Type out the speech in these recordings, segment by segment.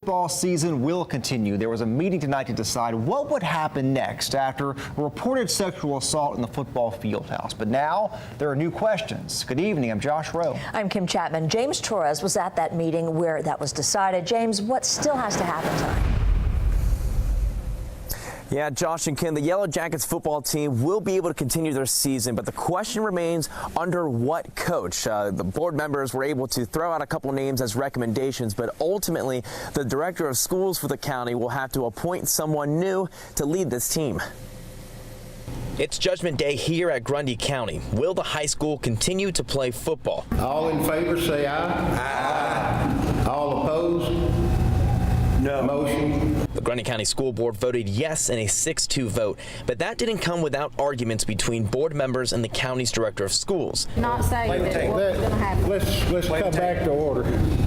Football season will continue. There was a meeting tonight to decide what would happen next after a reported sexual assault in the football field house. But now there are new questions. Good evening. I'm Josh Rowe. I'm Kim Chapman. James Torres was at that meeting where that was decided. James, what still has to happen tonight? Yeah, Josh and Kim, the Yellow Jackets football team will be able to continue their season, but the question remains under what coach. The board members were able to throw out a couple names as recommendations, but ultimately the director of schools for the county will have to appoint someone new to lead this team. It's Judgment Day here at Grundy County. Will the high school continue to play football? All in favor say aye. Aye. All opposed? No. Motion. The Grundy County School Board voted yes in a 6-2 vote, but that didn't come without arguments between board members and the county's director of schools. Not saying that what's going to happen. Let's come back to order.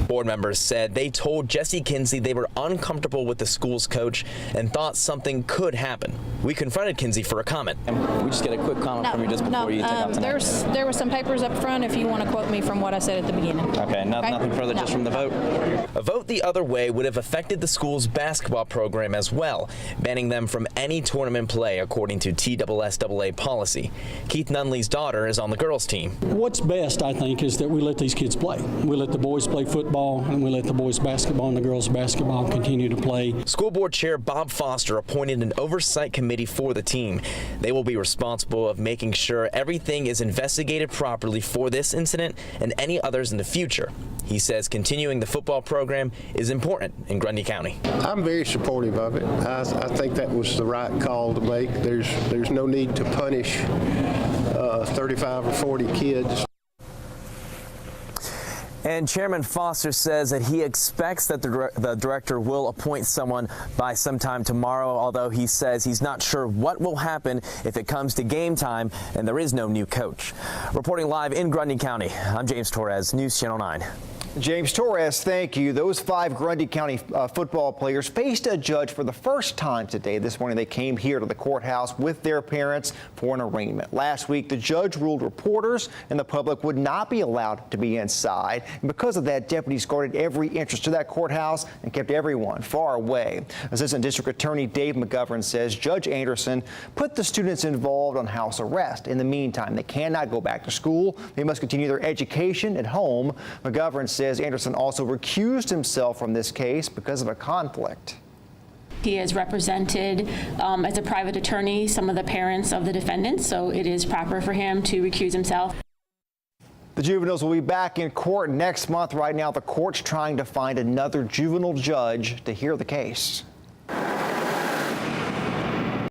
Board members said they told Jesse Kinsey they were uncomfortable with the school's coach and thought something could happen. We confronted Kinsey for a comment. We just get a quick comment from you just before you take off tonight. There were some papers up front if you want to quote me from what I said at the beginning. Okay, nothing further, just from the vote. A vote the other way would have affected the school's basketball program as well, banning them from any tournament play according to TSSAA policy. Keith Nunley's daughter is on the girls' team. What's best, I think, is that we let these kids play. We let the boys play football, and we let the boys basketball and the girls basketball continue to play. School Board Chair Bob Foster appointed an oversight committee for the team. They will be responsible of making sure everything is investigated properly for this incident and any others in the future. He says continuing the football program is important in Grundy County. I'm very supportive of it. I think that was the right call to make. There's no need to punish 35 or 40 kids. And Chairman Foster says that he expects that the director will appoint someone by sometime tomorrow, although he says he's not sure what will happen if it comes to game time and there is no new coach. Reporting live in Grundy County, I'm James Torres, News Channel 9. James Torres, thank you. Those 5 Grundy County football players faced a judge for the first time today. This morning they came here to the courthouse with their parents for an arraignment. Last week the judge ruled reporters and the public would not be allowed to be inside. And because of that, deputies guarded every entrance to that courthouse and kept everyone far away. Assistant District Attorney Dave McGovern says Judge Anderson put the students involved on house arrest. In the meantime, they cannot go back to school. They must continue their education at home. McGovern says Anderson also recused himself from this case because of a conflict. He has represented as a private attorney some of the parents of the defendants, so it is proper for him to recuse himself. The juveniles will be back in court next month. Right now, the court's trying to find another juvenile judge to hear the case.